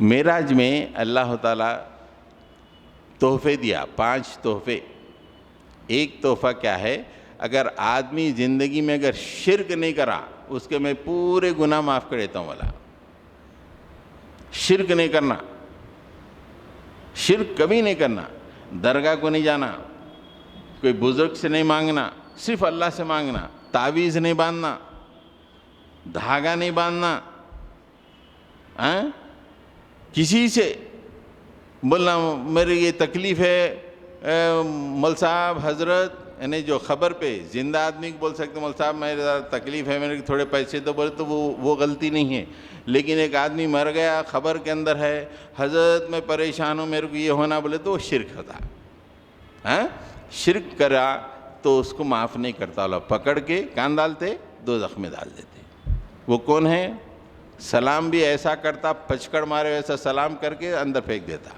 معراج میں اللہ تعالیٰ تحفے دیا، 5 تحفے۔ ایک تحفہ کیا ہے؟ اگر آدمی زندگی میں اگر شرک نہیں کرا اس کے میں پورے گناہ معاف کر دیتا ہوں والا۔ شرک نہیں کرنا، شرک کبھی نہیں کرنا، درگاہ کو نہیں جانا، کوئی بزرگ سے نہیں مانگنا، صرف اللہ سے مانگنا، تعویذ نہیں باندھنا، دھاگا نہیں باندھنا، کسی سے بولنا میری یہ تکلیف ہے مول صاحب حضرت، یعنی جو خبر پہ زندہ آدمی کو بول سکتے مول صاحب میرے تکلیف ہے، میرے تھوڑے پیسے تو بولے تو وہ غلطی نہیں ہے۔ لیکن ایک آدمی مر گیا خبر کے اندر ہے حضرت میں پریشان ہوں میرے کو یہ ہونا، بولے تو وہ شرک ہوتا۔ شرک کرا تو اس کو معاف نہیں کرتا، اللہ پکڑ کے کان ڈالتے، دوزخ میں ڈال دیتے۔ وہ کون ہے؟ سلام بھی ایسا کرتا، پچکڑ مارے ویسا سلام کر کے اندر پھینک دیتا۔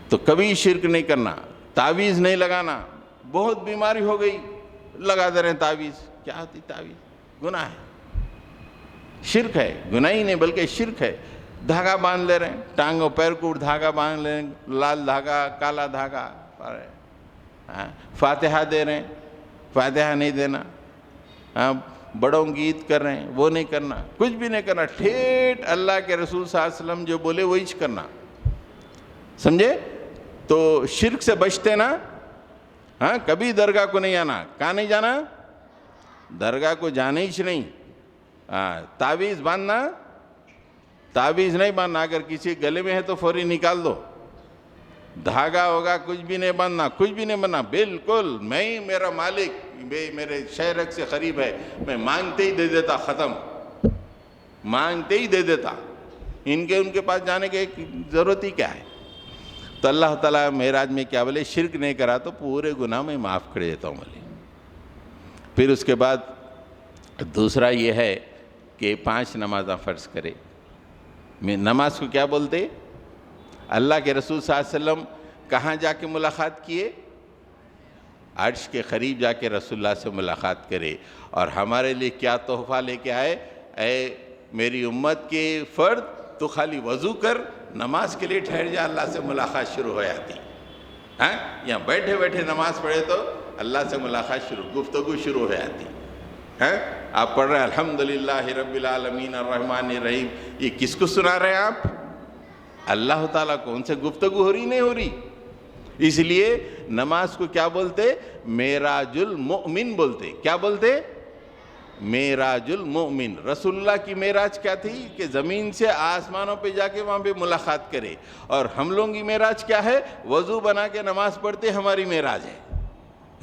تو کبھی شرک نہیں کرنا، تعویذ نہیں لگانا۔ بہت بیماری ہو گئی لگا دے رہے ہیں تعویذ، کیا ہوتی تعویذ؟ گناہ ہے، شرک ہے، گناہ ہی نہیں بلکہ شرک ہے۔ دھاگا باندھ لے رہے ہیں، ٹانگوں پیر کو دھاگا باندھ لے رہے ہیں، لال دھاگا کالا دھاگا، فاتحہ دے رہے ہیں، فاتحہ نہیں دینا، بڑوں کی عید کر رہے ہیں، وہ نہیں کرنا، کچھ بھی نہیں کرنا، ٹھیٹ اللہ کے رسول صلی اللہ علیہ وسلم جو بولے وہی کرنا، سمجھے؟ تو شرک سے بچتے نا، ہاں، کبھی درگاہ کو نہیں آنا، کہاں نہیں جانا؟ درگاہ کو جانے ہی نہیں، ہاں، تعویذ باندھنا، تعویذ نہیں باندھنا، اگر کسی گلے میں ہے تو فوری نکال دو، دھاگا ہوگا کچھ بھی نہیں باندھنا، کچھ بھی نہیں بننا، بالکل میں ہی میرا مالک، میرے شہرک سے قریب ہے، میں مانگتے ہی دے دیتا، ختم، مانگتے ہی دے دیتا، ان کے پاس جانے کی ضرورت ہی کیا ہے؟ تو اللہ تعالیٰ معراج میں کیا بولے؟ شرک نہیں کرا تو پورے گناہ میں معاف کر دیتا ہوں بولے۔ پھر اس کے بعد دوسرا یہ ہے کہ 5 نمازاں فرض کرے۔ نماز کو کیا بولتے؟ اللہ کے رسول صلی اللہ علیہ وسلم کہاں جا کے ملاقات کیے؟ عرش کے قریب جا کے رسول اللہ سے ملاقات کرے، اور ہمارے لیے کیا تحفہ لے کے آئے؟ اے میری امت کے فرد، تو خالی وضو کر، نماز کے لیے ٹھہر جا، اللہ سے ملاقات شروع ہو جاتی۔ ہاں، یہاں بیٹھے بیٹھے نماز پڑھے تو اللہ سے ملاقات شروع، گفتگو شروع ہو جاتی۔ ہاں، آپ پڑھ رہے ہیں الحمدللہ رب العالمین الرحمن الرحیم، یہ کس کو سنا رہے ہیں آپ؟ اللہ تعالیٰ کو۔ ان سے گفتگو ہو رہی نہیں ہو رہی؟ اس لیے نماز کو کیا بولتے؟ معراج المؤمن بولتے۔ کیا بولتے؟ معراج المؤمن۔ رسول اللہ کی معراج کیا تھی؟ کہ زمین سے آسمانوں پہ جا کے وہاں پہ ملاقات کرے، اور ہم لوگوں کی معراج کیا ہے؟ وضو بنا کے نماز پڑھتے ہماری معراج ہے۔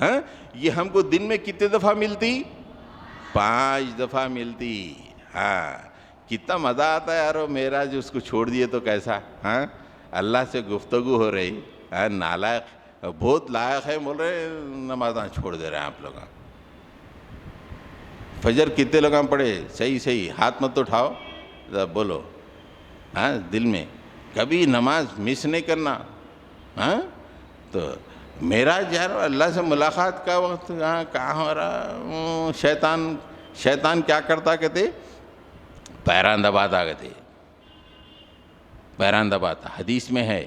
ہاں، یہ ہم کو دن میں کتنے دفعہ ملتی؟ 5 دفعہ ملتی۔ ہاں، کتنا مزہ آتا ہے یار، معراج اس کو چھوڑ دیے تو کیسا؟ ہاں، اللہ سے گفتگو ہو رہی، نالائق، بہت لائق ہے، بول رہے نمازاں چھوڑ دے رہے ہیں آپ لوگ۔ فجر کتنے لوگ پڑھے؟ صحیح، ہاتھ مت اٹھاؤ، بولو، ہاں، دل میں کبھی نماز مس نہیں کرنا۔ ہاں، تو معراج یار اللہ سے ملاقات کا وقت کہاں ہو رہا؟ شیطان کیا کرتا؟ کہتے پیران دباتا، کہتے پیران دباتا۔ حدیث میں ہے،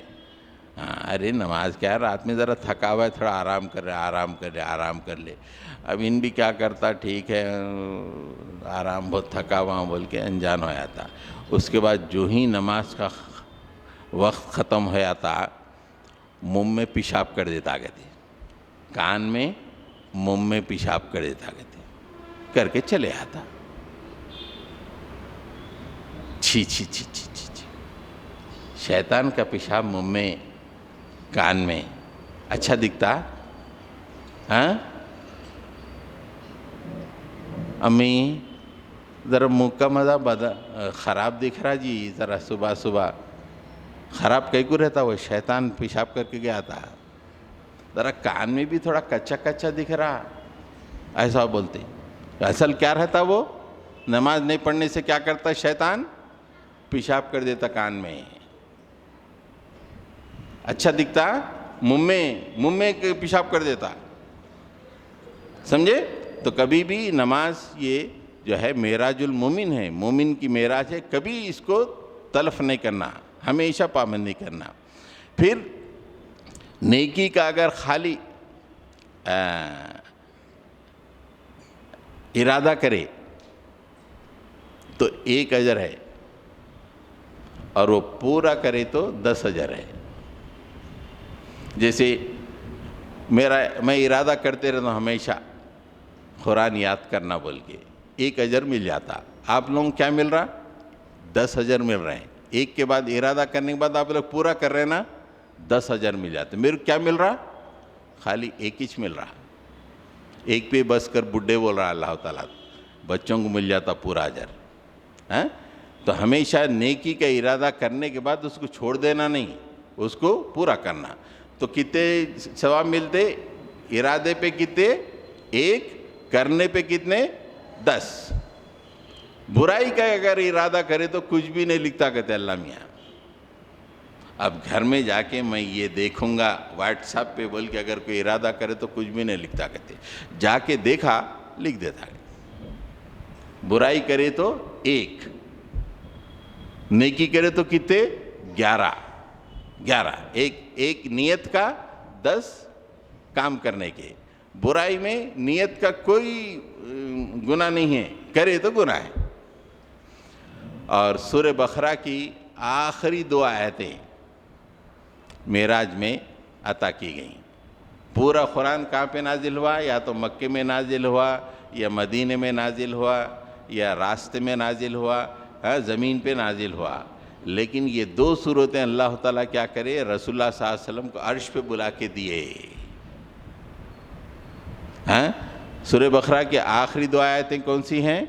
ارے نماز کیا ہے، رات میں ذرا تھکا ہوا ہے، تھوڑا آرام کر لے۔ اب ان بھی کیا کرتا؟ ٹھیک ہے، آرام، بہت تھکا ہوا بول کے انجان ہو جاتا۔ اس کے بعد جو ہی نماز کا وقت ختم ہو جاتا، منہ میں پیشاب کر دیتا، کہتے کان میں، منہ میں پیشاب کر دیتا، کہتے کر کے چلے آتا۔ چھی چھی چھی چھی چھی چھی، شیطان کا پیشاب منہ میں، کان میں اچھا دکھتا؟ ہاں، امی ذرا منہ کا مزہ خراب دکھ رہا جی، ذرا صبح خراب کئی کو رہتا؟ وہ شیطان پیشاب کر کے گیا تھا، ذرا کان میں بھی تھوڑا کچا دکھ رہا، ایسا بولتے۔ اصل کیا رہتا؟ وہ نماز نہیں پڑھنے سے کیا کرتا شیطان؟ پیشاب کر دیتا کان میں، اچھا دکھتا، منہ میں پیشاب کر دیتا، سمجھے؟ تو کبھی بھی نماز یہ جو ہے معراج المومن ہے، مومن کی معراج ہے، کبھی اس کو تلف نہیں کرنا، ہمیشہ پابندی کرنا۔ پھر نیکی کا اگر خالی ارادہ کرے تو 1 اجر ہے، اور وہ پورا کرے تو 10 اجر ہے۔ جیسے میں ارادہ کرتے رہتا ہوں ہمیشہ قرآن یاد کرنا بول کے، 1 اجر مل جاتا۔ آپ لوگوں کیا مل رہا؟ 10 اجر مل رہے ہیں۔ ایک کے بعد ارادہ کرنے کے بعد آپ لوگ پورا کر رہے ہیں نا، 10 اجر مل جاتے۔ میرے کیا مل رہا؟ خالی 1 ہی مل رہا۔ 1 پہ بس کر بڈھے بول رہا اللہ تعالیٰ، بچوں کو مل جاتا پورا اجر۔ ہاں، تو ہمیشہ نیکی کا ارادہ کرنے کے بعد اس کو چھوڑ دینا نہیں، اس کو پورا کرنا۔ تو کتنے ثواب ملتے؟ ارادے پہ کتنے؟ 1، کرنے پہ کتنے؟ 10۔ برائی کا اگر ارادہ کرے تو کچھ بھی نہیں لکھتا، کہتے اللہ میاں۔ اب گھر میں جا کے میں یہ دیکھوں گا واٹس ایپ پہ بول کے اگر کوئی ارادہ کرے تو کچھ بھی نہیں لکھتا، کہتے جا کے دیکھا لکھ دیتا۔ برائی کرے تو 1، نیکی کرے تو کتنے؟ 11۔ ایک نیت کا 10 کام کرنے کے، برائی میں نیت کا کوئی گناہ نہیں ہے، کرے تو گناہ ہے۔ اور سورہ بقرہ کی آخری 2 آیتیں معراج میں عطا کی گئیں۔ پورا قرآن کہاں پہ نازل ہوا؟ یا تو مکے میں نازل ہوا، یا مدینے میں نازل ہوا، یا راستے میں نازل ہوا، زمین پہ نازل ہوا۔ لیکن یہ 2 صورتیں اللہ تعالیٰ کیا کرے؟ رسول اللہ صلی اللہ علیہ وسلم کو عرش پہ بلا کے دیے۔ سورہ بقرہ کی آخری 2 آیتیں کون سی ہیں؟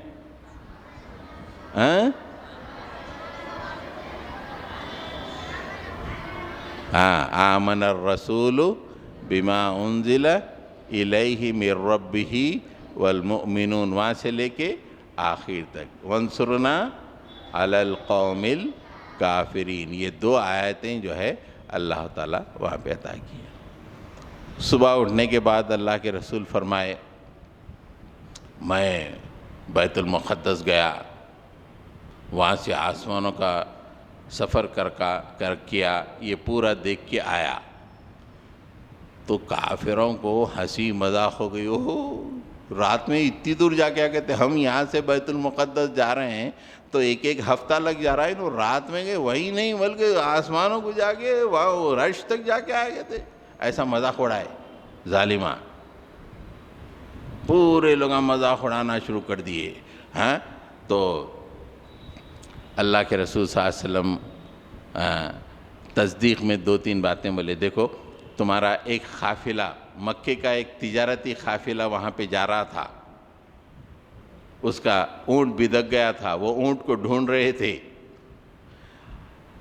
آمن الرسول بما انزل الیہ من ربہ والمؤمنون، وہاں سے لے کے آخر تک، وانصرنا علی القوم الکافرین، یہ 2 آیتیں جو ہے اللہ تعالیٰ وہاں پہ عطا کی ہیں۔ صبح اٹھنے کے بعد اللہ کے رسول فرمائے میں بیت المقدس گیا، وہاں سے آسمانوں کا سفر کر کیا، یہ پورا دیکھ کے آیا تو کافروں کو ہنسی مذاق ہو گئی، رات میں اتنی دور جا کے کہتے ہم یہاں سے بیت المقدس جا رہے ہیں تو 1 ہفتہ لگ جا رہا ہے، انہوں رات میں گئے، وہی نہیں بلکہ آسمانوں کو جا کے وہاں عرش تک جا کے آئے گئے تھے، ایسا مذاق اڑائے ظالمہ، پورے لوگ مذاق اڑانا شروع کر دیے۔ تو اللہ کے رسول صلی اللہ علیہ وسلم تصدیق میں 2-3 باتیں بولے، دیکھو تمہارا ایک قافلہ، مکے کا ایک تجارتی قافلہ وہاں پہ جا رہا تھا، اس کا اونٹ بدک گیا تھا، وہ اونٹ کو ڈھونڈ رہے تھے،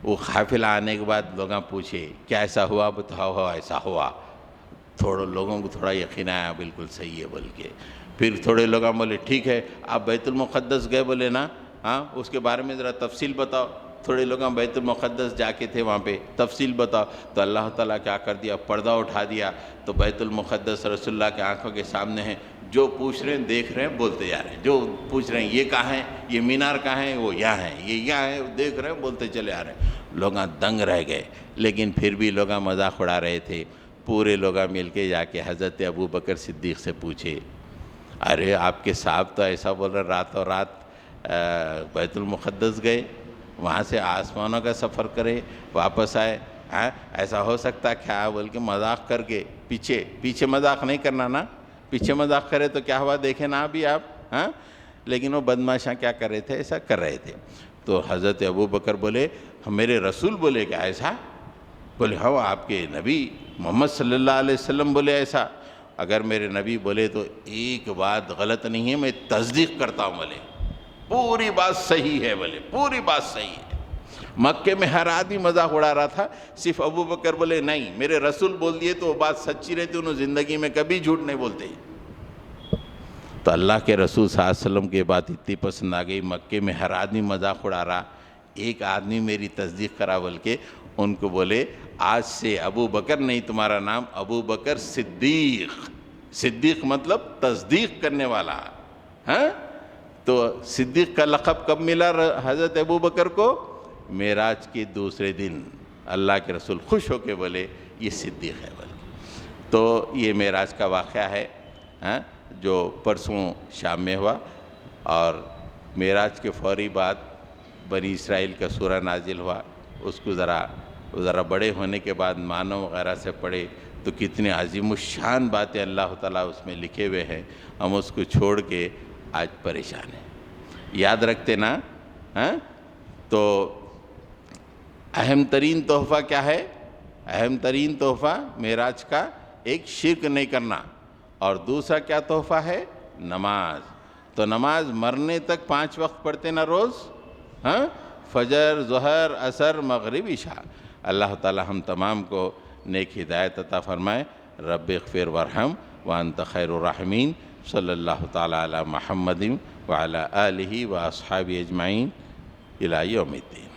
وہ قافلہ آنے کے بعد لوگاں پوچھے کیا ایسا ہوا؟ بتاؤ ایسا ہوا، تھوڑے لوگوں کو تھوڑا یقین آیا بالکل صحیح ہے بول کے، پھر تھوڑے لوگاں بولے ٹھیک ہے آپ بیت المقدس گئے بولے نا، اس کے بارے میں ذرا تفصیل بتاؤ، تھوڑے لوگاں بیت المقدس جا کے تھے وہاں پہ، تفصیل بتاؤ، تو اللہ تعالیٰ کیا کر دیا؟ پردہ اٹھا دیا، تو بیت المقدس رسول اللہ کے آنکھوں کے سامنے ہیں، جو پوچھ رہے ہیں دیکھ رہے ہیں بولتے جا رہے ہیں، جو پوچھ رہے ہیں یہ کہاں ہے، یہ مینار کہاں ہے، وہ یہاں ہے، یہ یہاں ہے، دیکھ رہے ہیں بولتے چلے آ رہے ہیں۔ لوگاں دنگ رہ گئے، لیکن پھر بھی لوگاں مذاق اڑا رہے تھے۔ پورے لوگاں مل کے جا کے حضرت ابو بکر صدیق سے پوچھے، ارے آپ کے صاحب تو ایسا بول رہے راتوں رات بیت المقدس گئے، وہاں سے آسمانوں کا سفر کرے واپس آئے، ایسا ہو سکتا کیا؟ بول کے مذاق کر کے پیچھے مذاق نہیں کرنا نا، پیچھے مذاق کرے تو کیا ہوا دیکھیں نا ابھی آپ، لیکن وہ بدماشاں کیا کر رہے تھے؟ ایسا کر رہے تھے۔ تو حضرت ابو بکر بولے میرے رسول بولے کہ ایسا؟ بولے ہاں آپ کے نبی محمد صلی اللہ علیہ وسلم بولے ایسا؟ اگر میرے نبی بولے تو ایک بات غلط نہیں ہے، میں تصدیق کرتا ہوں، بولے پوری بات صحیح ہے، بولے پوری بات صحیح ہے۔ مکے میں ہر آدمی مذاق اڑا رہا تھا، صرف ابو بکر بولے نہیں میرے رسول بول دیے تو وہ بات سچی رہتی، انہوں زندگی میں کبھی جھوٹ نہیں بولتے۔ تو اللہ کے رسول صلی اللہ علیہ وسلم کی بات اتنی پسند آ گئی، مکے میں ہر آدمی مذاق اڑا رہا، ایک آدمی میری تصدیق کرا بول کے ان کو بولے آج سے ابو بکر نہیں، تمہارا نام ابو بکر صدیق، صدیق مطلب تصدیق کرنے والا۔ تو صدیق کا لقب کب ملا حضرت ابو بکر کو؟ معراج کے دوسرے دن اللہ کے رسول خوش ہو کے بولے یہ صدیق ہے بولے۔ تو یہ معراج کا واقعہ ہے جو پرسوں شام میں ہوا، اور معراج کے فوری بعد بنی اسرائیل کا سورہ نازل ہوا، اس کو ذرا بڑے ہونے کے بعد معنوں وغیرہ سے پڑھے تو کتنے عظیم الشان باتیں اللہ تعالیٰ اس میں لکھے ہوئے ہیں، ہم اس کو چھوڑ کے آج پریشان ہیں۔ یاد رکھتے نا؟ تو اہم ترین تحفہ کیا ہے؟ اہم ترین تحفہ معراج کا ایک شرک نہیں کرنا، اور دوسرا کیا تحفہ ہے؟ نماز۔ تو نماز مرنے تک 5 وقت پڑھتے نا روز، فجر، ظہر، عصر، مغرب، عشاء۔ اللہ تعالی ہم تمام کو نیک ہدایت عطا فرمائے۔ رب اغفر وارحم وانت خیر الراحمین۔ صلی اللہ تعالی علی محمد وعلی آلہ واصحابہ اجمعین الی یوم الدین۔